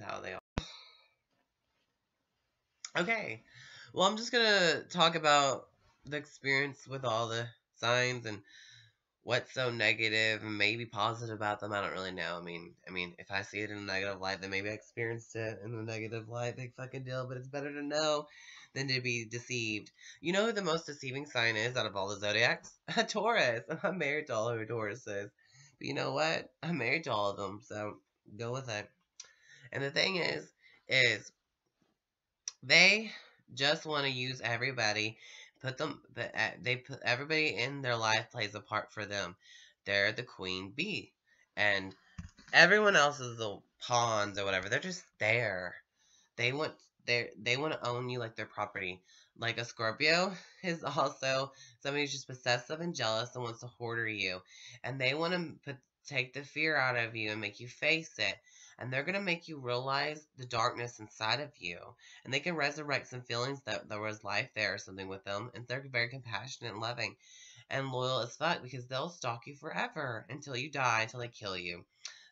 how they are. Okay, well, I'm just gonna talk about the experience with all the signs and what's so negative and maybe positive about them. I don't really know. I mean, if I see it in a negative light, then maybe I experienced it in a negative light. Big fucking deal. But it's better to know than to be deceived. You know who the most deceiving sign is out of all the zodiacs? A Taurus. I'm married to all of Tauruses. But you know what? I'm married to all of them, so go with it. And the thing is they just want to use everybody, put them, they put everybody in their life plays a part for them. They're the queen bee, and everyone else is the pawns or whatever. They're just there. They want they want to own you like their property. Like a Scorpio is also somebody who's just possessive and jealous and wants to hoarder you, and they want to take the fear out of you and make you face it. And they're gonna make you realize the darkness inside of you, and they can resurrect some feelings that there was life there or something with them. And they're very compassionate and loving and loyal as fuck because they'll stalk you forever until you die, until they kill you.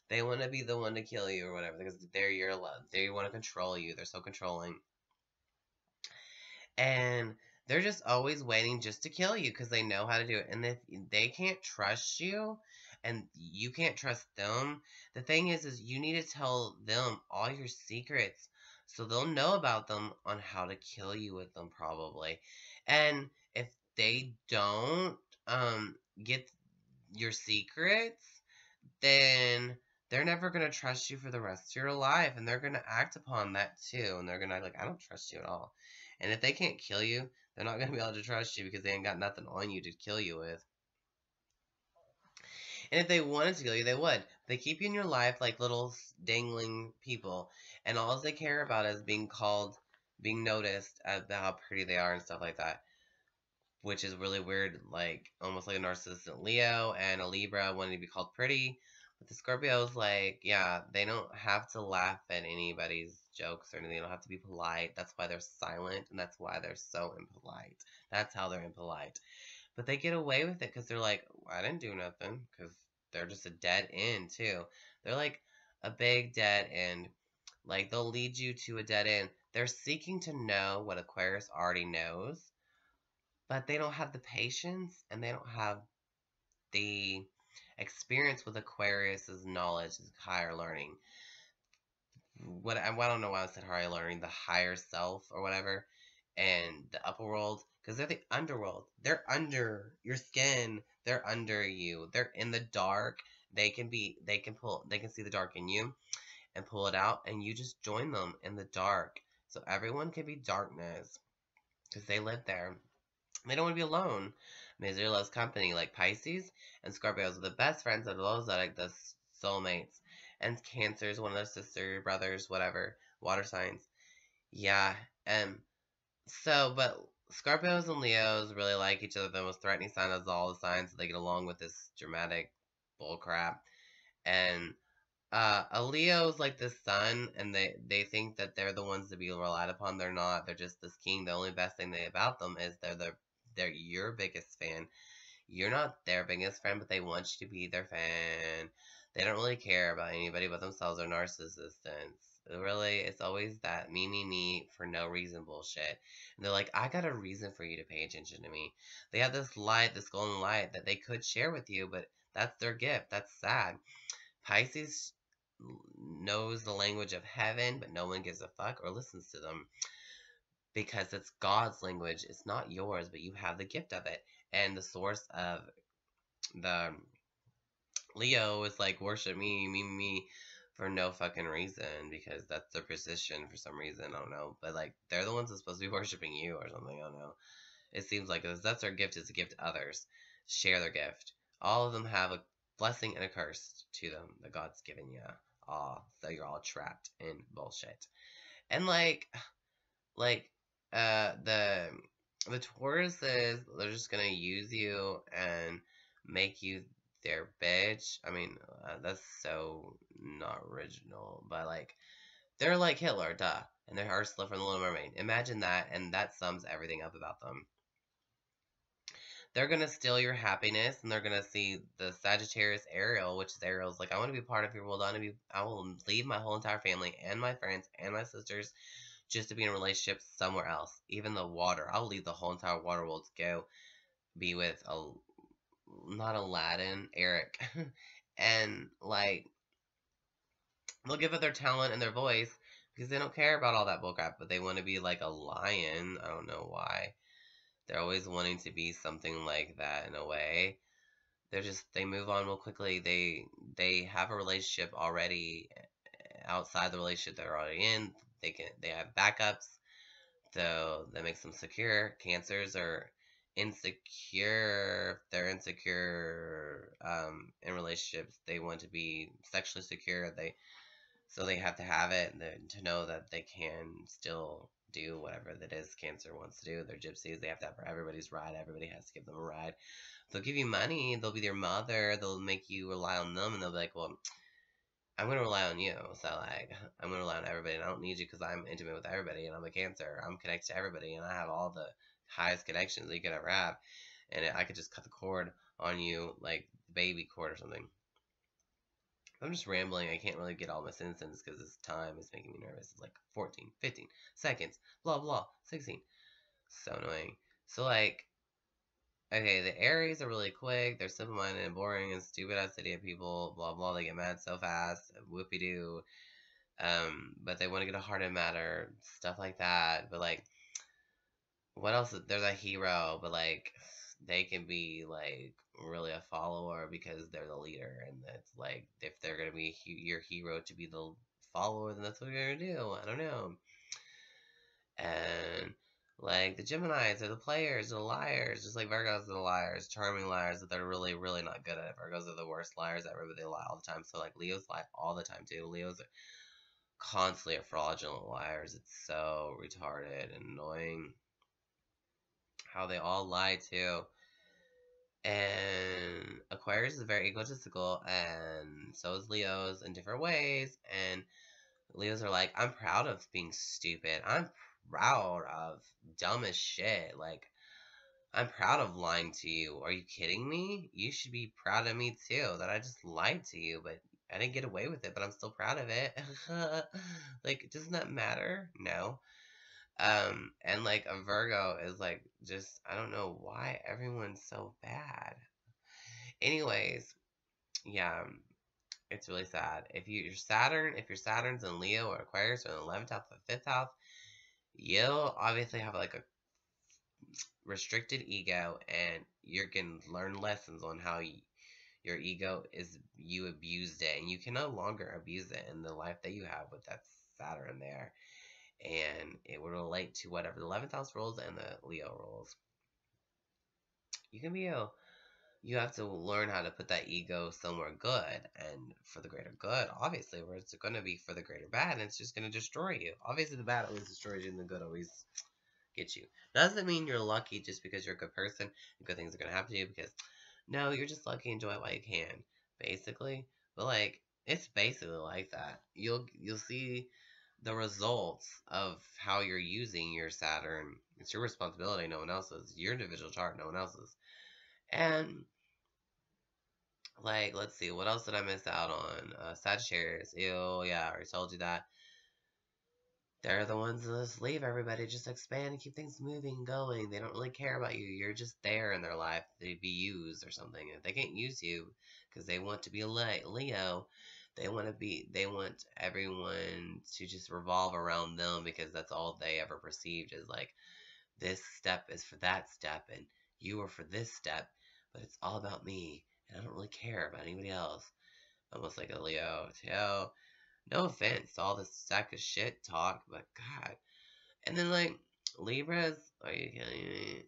They want to be the one to kill you or whatever because they're your love. They want to control you. They're so controlling. And they're just always waiting just to kill you because they know how to do it. And if they can't trust you and you can't trust them, the thing is you need to tell them all your secrets so they'll know about them on how to kill you with them probably. And if they don't get your secrets, then they're never going to trust you for the rest of your life. And they're going to act upon that too. And they're going to like, I don't trust you at all. And if they can't kill you, they're not going to be able to trust you because they ain't got nothing on you to kill you with. And if they wanted to kill you, they would. They keep you in your life like little dangling people. And all they care about is being called, being noticed about how pretty they are and stuff like that. Which is really weird, like almost like a narcissistic Leo and a Libra wanting to be called pretty. But the Scorpios, like, yeah, they don't have to laugh at anybody's jokes or anything. They don't have to be polite. That's why they're silent, and that's why they're so impolite. That's how they're impolite. But they get away with it because they're like, I didn't do nothing, because they're just a dead end, too. They're like a big dead end. Like, they'll lead you to a dead end. They're seeking to know what Aquarius already knows, but they don't have the patience and they don't have the experience with Aquarius's knowledge, higher learning. I don't know why I said higher learning, the higher self or whatever, and the upper world, because they're the underworld. They're under your skin. They're under you. They're in the dark. They can see the dark in you and pull it out, and you just join them in the dark. So everyone can be darkness because they live there. They don't want to be alone. Misery loves company, like Pisces and Scorpios are the best friends of those like the soulmates. And Cancer is one of their sister, brothers, whatever, water signs. Yeah, but Scorpios and Leos really like each other. The most threatening sign of all the signs, so they get along with this dramatic bullcrap. And a Leo's like the sun, and they think that they're the ones to be relied upon. They're not. They're just this king. The only best thing about them is they're your biggest fan. You're not their biggest friend, but they want you to be their fan. They don't really care about anybody but themselves or narcissists. Really, it's always that me for no reason bullshit. And they're like, I got a reason for you to pay attention to me. They have this light, this golden light that they could share with you, but that's their gift. That's sad. Pisces knows the language of heaven, but no one gives a fuck or listens to them because it's God's language. It's not yours, but you have the gift of it. And the source of the Leo is like, worship me for no fucking reason because that's their position for some reason. I don't know. But like, they're the ones that's supposed to be worshiping you or something. I don't know. It seems like that's their gift, is to give to others. Share their gift. All of them have a blessing and a curse to them that God's given you. So you're all trapped in bullshit. And like the Tauruses, they're just gonna use you and make you their bitch. I mean, that's so not original, but like, they're like Hitler, duh, and they're Ursula from The Little Mermaid. Imagine that, and that sums everything up about them. they're gonna steal your happiness, and they're gonna see the Sagittarius Ariel, which is Ariel's like, I want to be part of your world. I will leave my whole entire family and my friends and my sisters just to be in a relationship somewhere else. Even the water, I'll leave the whole entire water world to go be with not Aladdin, Eric, and like they'll give up their talent and their voice because they don't care about all that bullcrap, but they want to be like a lion. I don't know why. They're always wanting to be something like that in a way. They move on real quickly. They have a relationship already outside the relationship they're already in. They have backups, so that makes them secure. Cancers are insecure. If they're insecure in relationships, they want to be sexually secure. They have to have it to know that they can still do whatever that is Cancer wants to do. They're gypsies. They have to have everybody's ride. Everybody has to give them a ride. They'll give you money. They'll be your mother. They'll make you rely on them, and they'll be like, well, I'm going to rely on you. So, like, I'm going to rely on everybody, and I don't need you because I'm intimate with everybody, and I'm a Cancer. I'm connected to everybody, and I have all the highest connections that you could ever have. And I could just cut the cord on you, like the baby cord or something. I'm just rambling. I can't really get all my sentences because this time is making me nervous. It's like 14, 15 seconds, blah, blah, 16. So annoying. So, like, okay, the Aries are really quick. They're simple-minded and boring and stupid-ass idiot people, blah, blah. They get mad so fast, whoopie-doo. But they want to get a heart in matter, stuff like that. But, like, what else? There's a hero, but, like, they can be, like, really a follower because they're the leader, and it's like if they're gonna be your hero to be the follower, then that's what you're gonna do. I don't know. And like the Geminis are the players, the liars, just like Virgos are the liars, charming liars that they're really, really not good at. Virgos are the worst liars ever, but they lie all the time. So like Leos lie all the time too. Leos are constantly fraudulent liars. It's so retarded and annoying how they all lie too. And Aquarius is very egotistical, and so is Leo's in different ways. And Leos are like, I'm proud of being stupid. I'm proud of dumb as shit. Like, I'm proud of lying to you. Are you kidding me? You should be proud of me too, that I just lied to you, but I didn't get away with it, but I'm still proud of it. Like, doesn't that matter? No. And like a Virgo is like, just, I don't know why everyone's so bad. Anyways, yeah, it's really sad. If your Saturn's in Leo or Aquarius or in the 11th house or 5th house, you'll obviously have like a restricted ego, and you're gonna learn lessons on how your ego you abused it, and you can no longer abuse it in the life that you have with that Saturn there. And it will relate to whatever the 11th house rules and the Leo rules. You have to learn how to put that ego somewhere good and for the greater good, obviously, where it's going to be for the greater bad, and it's just going to destroy you. Obviously, the bad always destroys you, and the good always gets you. Doesn't mean you're lucky just because you're a good person and good things are going to happen to you, because no, you're just lucky. Enjoy it while you can, basically. But like, it's basically like that. You'll see the results of how you're using your Saturn. It's your responsibility, no one else's. Your individual chart, no one else's. And like, let's see, what else did I miss out on? Sagittarius. Ew, yeah, I already told you that. They're the ones that just leave everybody, just expand and keep things moving and going. They don't really care about you. You're just there in their life. They'd be used or something. If they can't use you because they want to be a Leo, they want everyone to just revolve around them because that's all they ever perceived is like, this step is for that step and you are for this step, but it's all about me and I don't really care about anybody else. Almost like a Leo too. No offense to all this sack of shit talk, but God. And then like Libras, are you kidding me?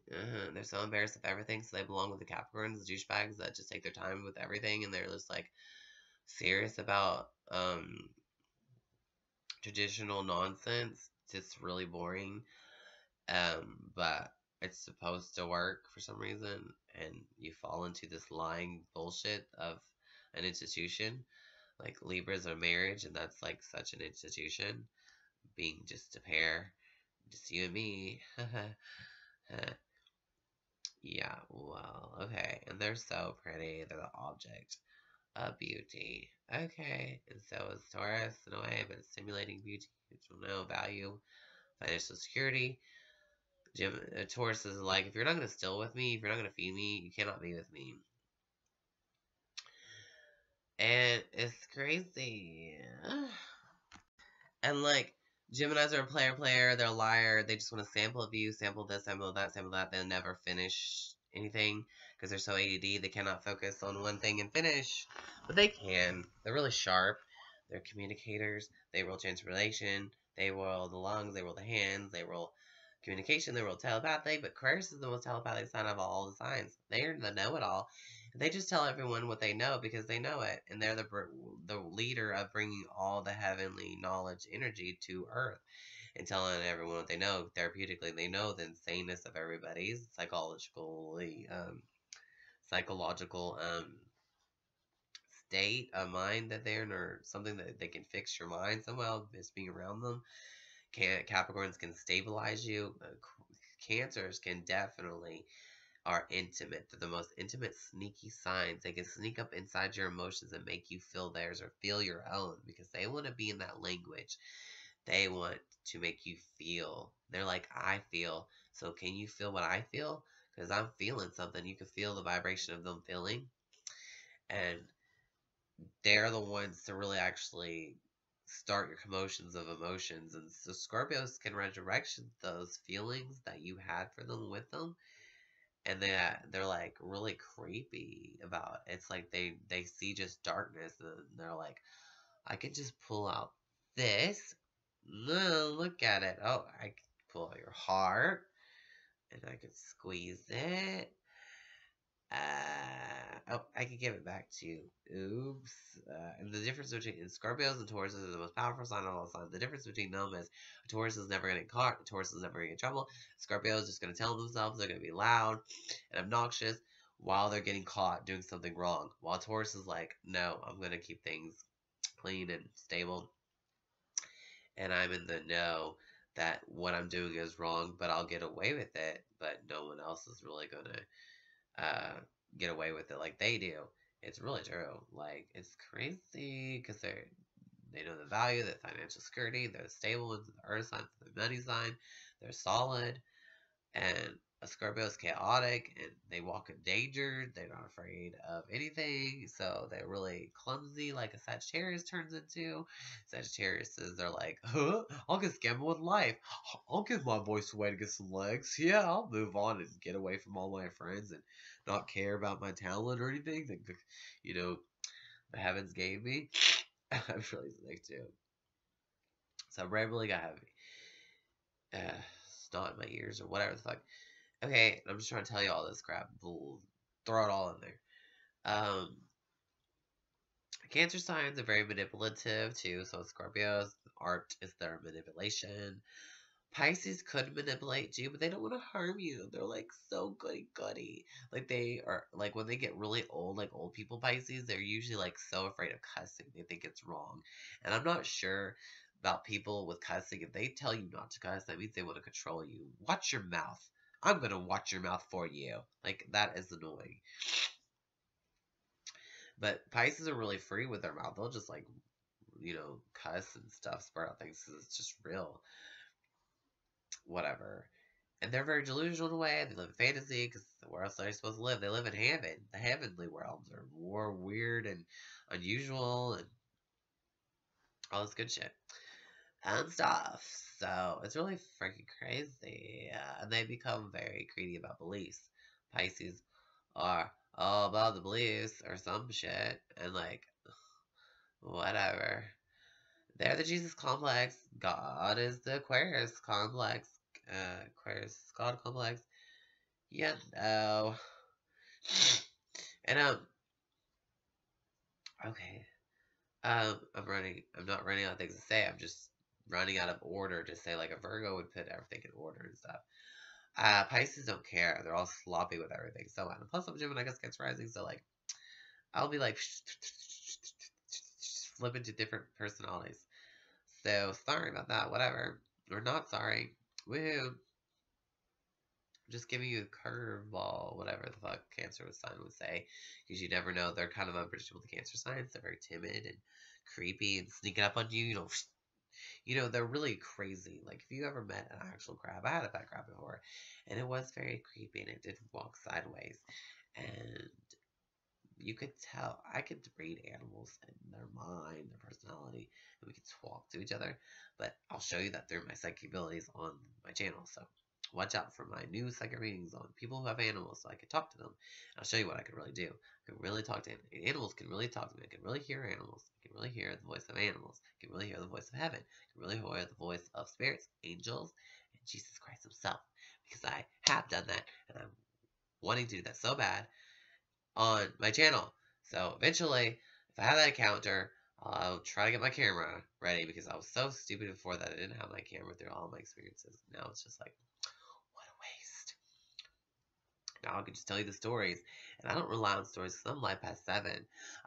They're so embarrassed of everything, so they belong with the Capricorns, the douchebags that just take their time with everything, and they're just like serious about traditional nonsense. Just really boring. But it's supposed to work for some reason, and you fall into this lying bullshit of an institution. Like Libras are marriage, and that's like such an institution. Being just a pair, just you and me. Yeah, well, okay. And they're so pretty. They're the object of beauty. Okay. And so is Taurus in a way, but it's stimulating beauty, which will know value, financial security. Taurus is like, if you're not going to still with me, if you're not going to feed me, you cannot be with me. And it's crazy. And like, Geminis are a player, they're a liar, they just want to sample of you, sample this, sample that, sample that, they'll never finish anything because they're so ADD, they cannot focus on one thing and finish. But they can. They're really sharp. They're communicators. They roll transportation. They roll the lungs. They roll the hands. They roll communication. They roll telepathy. But Aquarius is the most telepathic sign of all the signs. They're the know-it-all. They just tell everyone what they know because they know it, and they're the leader of bringing all the heavenly knowledge energy to Earth and telling everyone what they know therapeutically. They know the insaneness of everybody's psychological state of mind that they're in, or something that they can fix your mind somehow just being around them. Capricorns can stabilize you. Cancers can definitely are intimate. They're the most intimate, sneaky signs. They can sneak up inside your emotions and make you feel theirs or feel your own because they want to be in that language. They want to make you feel. They're like, I feel. So can you feel what I feel? Because I'm feeling something. You can feel the vibration of them feeling. And they're the ones to really actually start your commotions of emotions. And so Scorpios can resurrect those feelings that you had for them with them, and they're like really creepy about it. It's like they see just darkness and they're like, I can just pull out this. Look at it. Oh, I can pull out your heart and I can squeeze it. Oh, I can give it back to you. Oops. And the difference between Scorpios and Tauruses are the most powerful sign of all signs. The difference between them is a Taurus is never going to get caught. A Taurus is never going to get in trouble. Scorpio is just going to tell themselves they're going to be loud and obnoxious while they're getting caught doing something wrong. While Taurus is like, no, I'm going to keep things clean and stable. And I'm in the know that what I'm doing is wrong, but I'll get away with it. But no one else is really going to get away with it like they do. It's really true. Like, it's crazy because they know the value, the financial security, they're stable ones, the earth sign, the money sign, they're solid, and a Scorpio is chaotic and they walk in danger. They're not afraid of anything, so they're really clumsy, like a Sagittarius turns into. Sagittariuses, they're like, huh? I'll just gamble with life. I'll give my voice away to get some legs. Yeah, I'll move on and get away from all my friends and not care about my talent or anything that the heavens gave me. I'm really sick too. So I really got heavy. Snot in my ears or whatever the fuck. Okay, I'm just trying to tell you all this crap. Throw it all in there. Cancer signs are very manipulative too. So Scorpios, art is their manipulation. Pisces could manipulate you, but they don't want to harm you. They're like so goody goody. Like they are like when they get really old, like old people Pisces, they're usually like so afraid of cussing. They think it's wrong. And I'm not sure about people with cussing. If they tell you not to cuss, that means they want to control you. Watch your mouth. I'm gonna watch your mouth for you. Like that is annoying. But Pisces are really free with their mouth. They'll just like cuss and stuff, spurt out things 'cause it's just real. Whatever. And they're very delusional in a way. They live in fantasy because where else are they supposed to live? They live in heaven. The heavenly realms are more weird and unusual and all this good shit and stuff. So it's really freaking crazy. And they become very greedy about beliefs. Pisces are all about the beliefs or some shit. And like, whatever. They're the Jesus complex. God is the Aquarius complex. Aquarius God complex. Yeah, no. And okay. I'm not running out of things to say. I'm just running out of order to say like a Virgo would put everything in order and stuff. Pisces don't care. They're all sloppy with everything. So, and plus I'm Gemini, I guess gets rising. So like, I'll be like flip into different personalities. So sorry about that. Whatever. Or not sorry. Woohoo. just giving you a curveball, whatever the fuck Cancer sign would say, because you never know. They're kind of unpredictable. The Cancer signs, they're very timid and creepy and sneaking up on you. They're really crazy. Like if you ever met an actual crab, I had a pet crab before, and it was very creepy, and it did walk sideways, and you could tell. I could read animals and their mind, their personality, and we could talk to each other. But I'll show you that through my psychic abilities on my channel. So watch out for my new psychic readings on people who have animals, so I can talk to them. I'll show you what I can really do. I can really talk to animals. Can really talk to me. I can really hear animals. I can really hear the voice of animals. I can really hear the voice of heaven. I can really hear the voice of spirits, angels, and Jesus Christ Himself. Because I have done that, and I'm wanting to do that so bad on my channel. So eventually, if I have that encounter, I'll try to get my camera ready, because I was so stupid before that I didn't have my camera through all my experiences. Now it's just like, what a waste. Now I can just tell you the stories, and I don't rely on stories because I'm life past 7.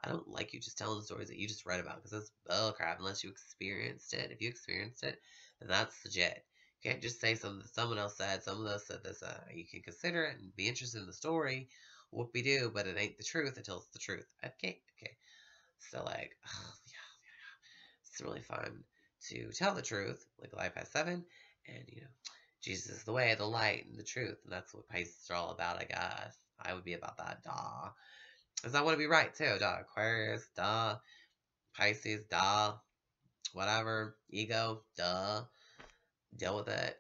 I don't like you just telling the stories that you just read about, because that's bull crap unless you experienced it. If you experienced it, then that's legit. You can't just say something that someone else said, someone else said this. You can consider it and be interested in the story, whoop-de-doo, but it ain't the truth until it's the truth. Okay. So, like, it's really fun to tell the truth, like life past 7, and, Jesus is the way, the light, and the truth, and that's what Pisces are all about, I guess. I would be about that, duh. Because I want to be right, too, duh. Aquarius, duh. Pisces, duh. Whatever. Ego, duh. Deal with it.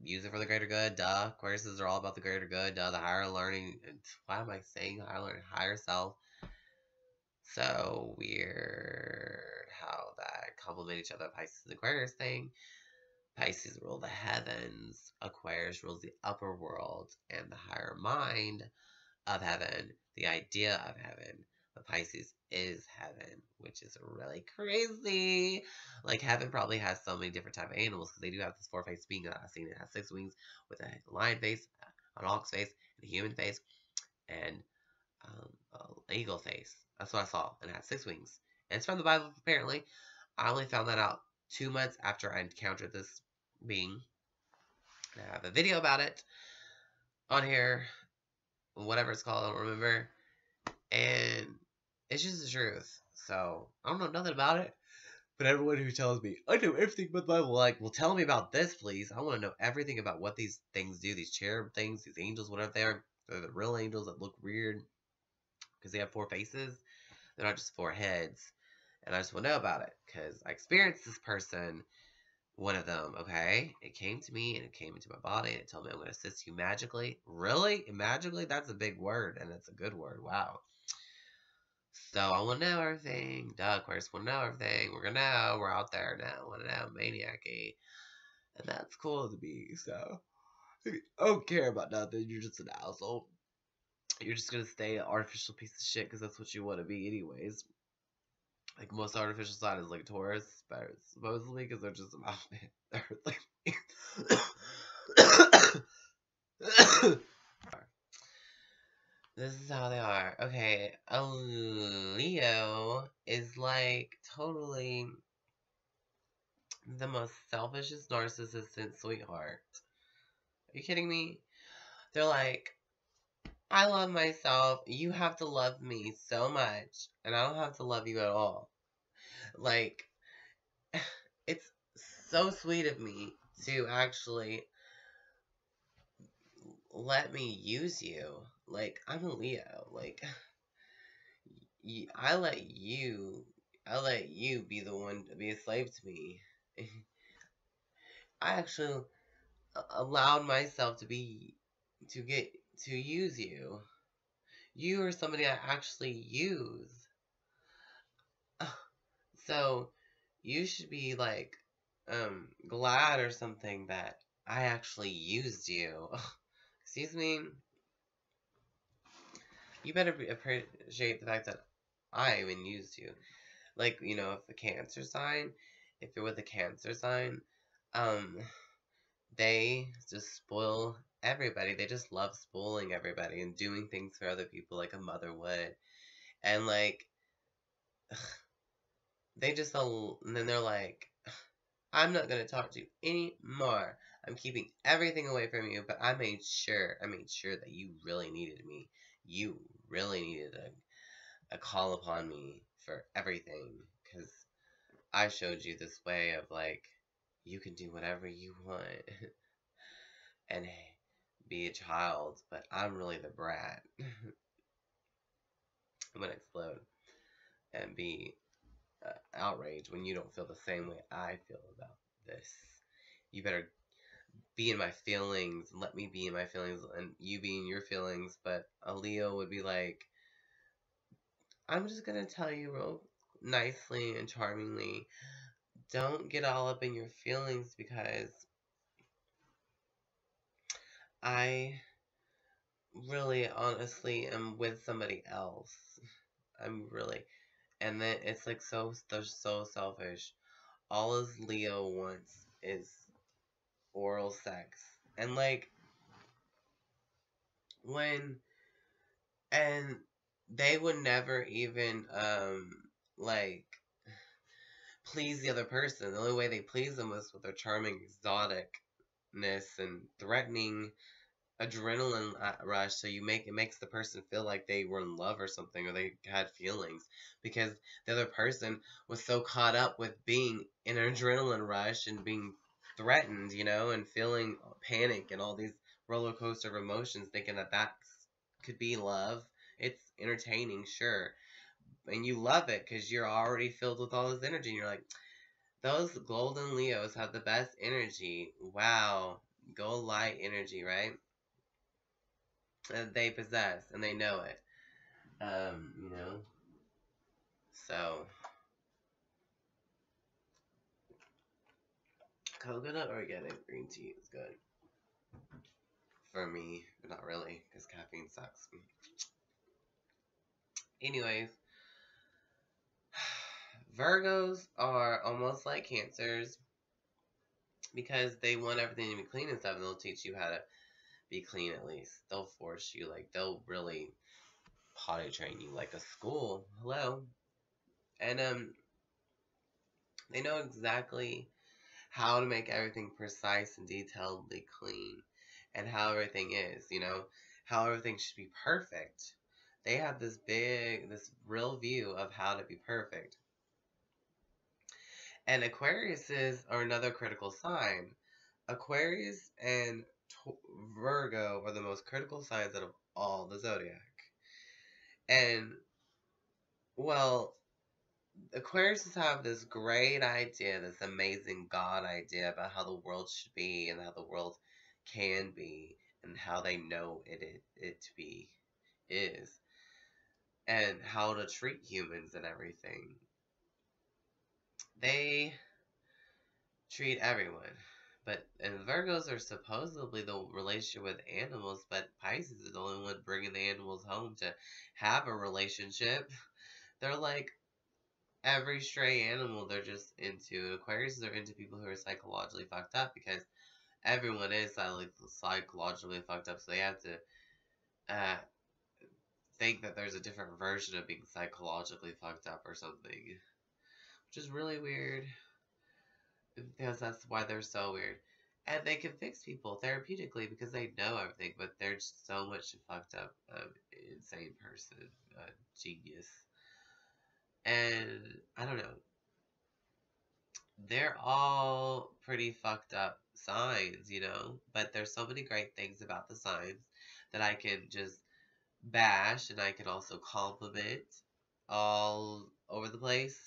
Use it for the greater good, duh. Aquariuses are all about the greater good, duh. The higher learning, why am I saying higher learning? Higher self. So weird how that complement each other, Pisces and Aquarius thing. Pisces rule the heavens, Aquarius rules the upper world and the higher mind of heaven, the idea of heaven. But Pisces is heaven, which is really crazy. Like, heaven probably has so many different type of animals, because they do have this 4-faced being that I've seen. It has 6 wings with a lion face, an ox face, and a human face, and an eagle face. That's what I saw, and it had 6 wings. And it's from the Bible, apparently. I only found that out 2 months after I encountered this being. And I have a video about it on here, whatever it's called, I don't remember. And it's just the truth. So, I don't know nothing about it. But everyone who tells me, I know everything but the Bible, like, well, tell me about this, please. I want to know everything about what these things do, these cherub things, these angels, whatever they are. They're the real angels that look weird because they have 4 faces. They're not just 4 heads. And I just want to know about it because I experienced this person, one of them, okay? It came to me and it came into my body and it told me I'm going to assist you magically. Really? Magically? That's a big word, and it's a good word. Wow. So I want to know everything. Duh, Aquarius want to know everything. We're going to know. We're out there now. Want to know. Maniac-y. And that's cool to me. So I don't care about nothing. You're just an asshole. You're just going to stay an artificial piece of shit because that's what you want to be anyways. Like, most artificial sign is like Taurus, supposedly, because they're just about it. They're like... This is how they are. Okay, a Leo is like totally the most selfishest, narcissistic sweetheart. Are you kidding me? They're like, I love myself. You have to love me so much, and I don't have to love you at all. Like, it's so sweet of me to actually let me use you. Like, I'm a Leo. Like, I let you be the one to be a slave to me. I actually allowed myself to use you. You are somebody I actually use. So, you should be like, glad or something that I actually used you. Excuse me? You better appreciate the fact that I even used you. Like, if you're with a Cancer sign, they just spoil everybody. They just love spoiling everybody and doing things for other people like a mother would. And, like, and then they're like, I'm not going to talk to you anymore. I'm keeping everything away from you, but I made sure that you really needed me. You really needed a call upon me for everything, because I showed you this way of, like, you can do whatever you want and be a child, but I'm really the brat. I'm going to explode and be outraged when you don't feel the same way I feel about this. You better be in my feelings and let me be in my feelings and you be in your feelings. But a Leo would be like, I'm just going to tell you real nicely and charmingly, don't get all up in your feelings because I really honestly am with somebody else. I'm really, and then it's like they're so selfish. All as Leo wants is oral sex. And like, when, and they would never even, like, please the other person. The only way they please them was with their charming exoticness and threatening adrenaline rush, so it makes the person feel like they were in love or something, or they had feelings, because the other person was so caught up with being in an adrenaline rush and being threatened, and feeling panic and all these roller coaster of emotions, thinking that could be love. It's entertaining, sure, and you love it because you're already filled with all this energy, and you're like, those golden Leos have the best energy. Wow, go light energy, right? They possess, and they know it. You know? So, coconut organic green tea is good. For me, but not really, because caffeine sucks. Anyways, Virgos are almost like Cancers because they want everything to be clean and stuff, and they'll teach you how to be clean at least. They'll force you, like, they'll really potty train you like a school. Hello. And, they know exactly how to make everything precise and detailedly clean, and how everything is, how everything should be perfect. They have this real view of how to be perfect. And Aquariuses are another critical sign. Aquarius and Virgo are the most critical signs out of all the zodiac. And, well, Aquariuses have this great idea, this amazing God idea about how the world should be and how the world can be and how they know it to be is, and how to treat humans and everything. They treat everyone. And Virgos are supposedly the relationship with animals, but Pisces is the only one bringing the animals home to have a relationship. They're like every stray animal they're just into. Aquarius are into people who are psychologically fucked up, because everyone is psychologically fucked up, so they have to uh, think that there's a different version of being psychologically fucked up or something, which is really weird, because that's why they're so weird. And they can fix people therapeutically because they know everything, but they're just so much fucked up, insane person, genius. And I don't know, they're all pretty fucked up signs, but there's so many great things about the signs that I can just bash, and I can also compliment all over the place.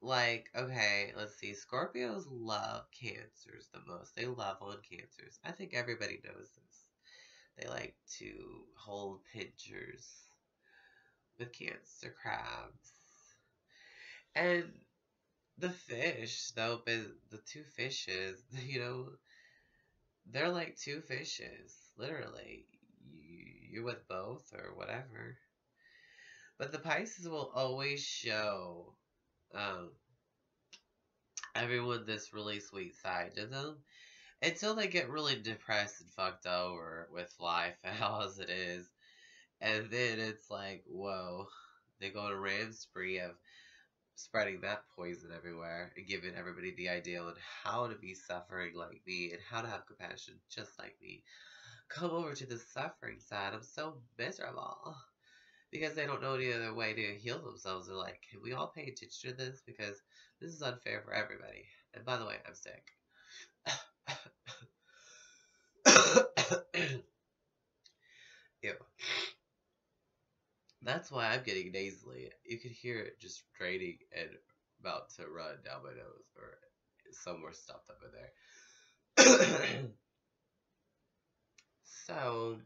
Like, okay, let's see. Scorpios love Cancers the most. They love on Cancers. I think everybody knows this. They like to hold pictures with Cancer crabs. And the fish, though, the two fishes, they're like two fishes, literally. You're with both or whatever. But the Pisces will always show everyone this really sweet side to them, until they get really depressed and fucked over with life as it is. And then it's like, whoa. They go on a rant spree of spreading that poison everywhere and giving everybody the idea on how to be suffering like me and how to have compassion just like me. Come over to the suffering side. I'm so miserable. Because they don't know any other way to heal themselves. They're like, can we all pay attention to this? Because this is unfair for everybody. And by the way, I'm sick. Ew. That's why I'm getting nasally. You can hear it just draining and about to run down my nose or somewhere stuffed up in there. So,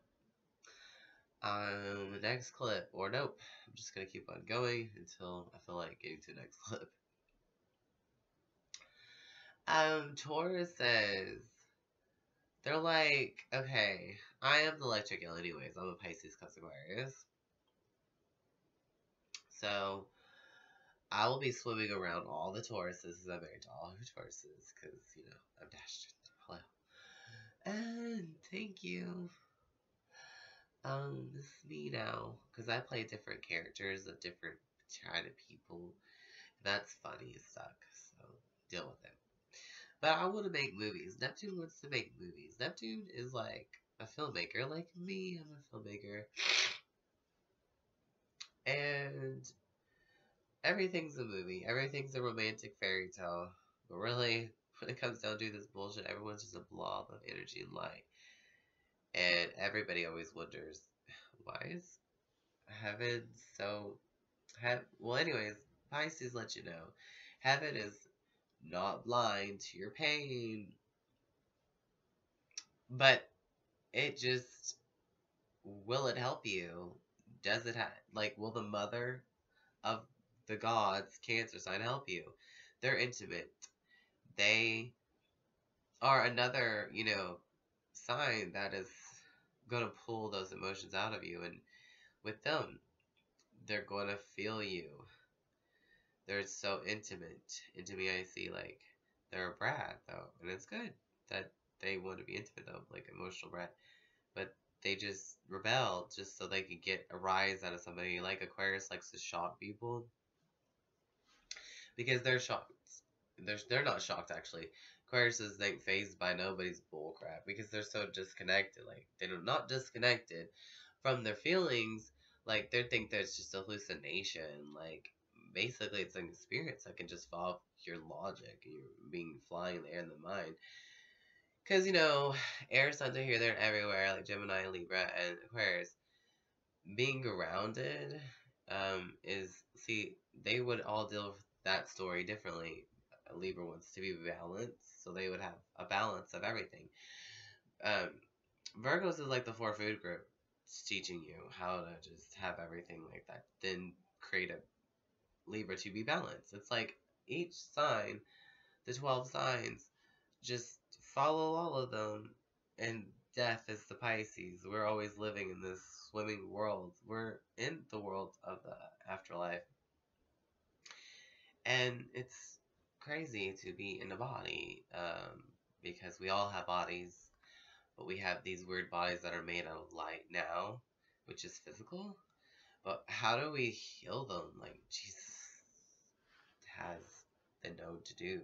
next clip, or nope, I'm just gonna keep on going until I feel like getting to the next clip. Tauruses. They're like, okay, I am the electric eel anyways. I'm a Pisces cause Aquarius. So, I will be swimming around all the Tauruses. I'm married to all her Tauruses because, you know, I'm Dashton. Hello. And thank you. This is me now. Because I play different characters of different kind of people. That's funny as suck. So, deal with it. But I want to make movies. Neptune wants to make movies. Neptune is like a filmmaker. Like me, I'm a filmmaker. And everything's a movie. Everything's a romantic fairy tale. But really, when it comes down to this bullshit, everyone's just a blob of energy and light. And everybody always wonders, why is heaven so... Well, anyways, Pisces let you know. Heaven is not blind to your pain. But it just... Will it help you? Does it have... Like, will the mother of the gods, Cancer sign, help you? They're intimate. They are another, you know, sign that is going to pull those emotions out of you. And with them, they're going to feel you. They're so intimate. Into me, I see, like, they're a brat, though. And it's good that they want to be intimate, though, like emotional brat. But they just rebelled just so they could get a rise out of somebody. Like Aquarius likes to shock people. Because they're shocked. They're not shocked, actually. Aquarius ain't phased by nobody's bullcrap because they're so disconnected. Like, they're not disconnected from their feelings. Like, they think that it's just a hallucination. Like, basically, it's an experience that can just fall off your logic. You're being flying there in the mind. Because, you know, air signs are here, there, and everywhere, like Gemini, Libra, and Aquarius. Being grounded see, they would all deal with that story differently. Libra wants to be balanced, so they would have a balance of everything. Virgos is like the 4 food group. It's teaching you how to just have everything like that. Then create a Libra to be balanced. It's like each sign, the 12 signs, just follow all of them. And death is the Pisces. We're always living in this swimming world. We're in the world of the afterlife. And it's crazy to be in a body because we all have bodies, but we have these weird bodies that are made out of light now, which is physical. But how do we heal them? Like, Jesus has the know to do,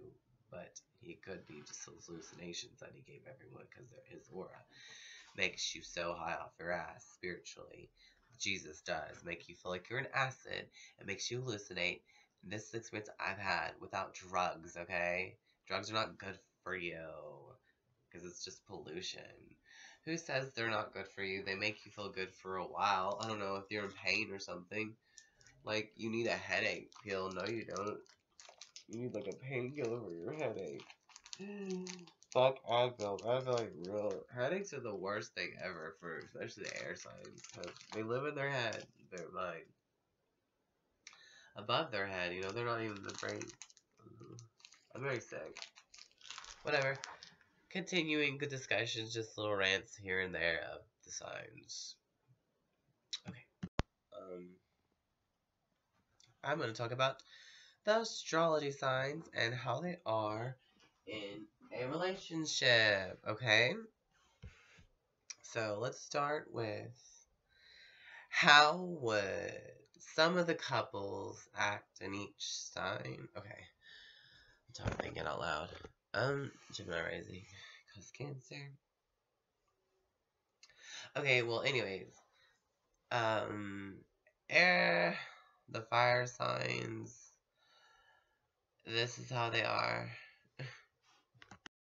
but he could be just those hallucinations that he gave everyone because his aura makes you so high off your ass spiritually. Jesus does make you feel like you're an acid. It makes you hallucinate. This is the experience I've had without drugs, okay? Drugs are not good for you because it's just pollution. Who says they're not good for you? They make you feel good for a while. I don't know if you're in pain or something. Like, you need a headache pill. No, you don't. You need like a painkiller for your headache. Fuck Advil. Advil, like, real. Headaches are the worst thing ever for especially the air signs. Because they live in their head, their mind. Above their head, you know, they're not even the brain. I'm very sick. Whatever. Continuing good discussions, just little rants here and there of the signs. Okay. I'm going to talk about the astrology signs and how they are in a relationship, okay? So let's start with how would some of the couples act in each sign. Okay. I'm thinking out loud. Gemini rising. Cause Cancer. Okay, well, anyways. Air, the fire signs. This is how they are.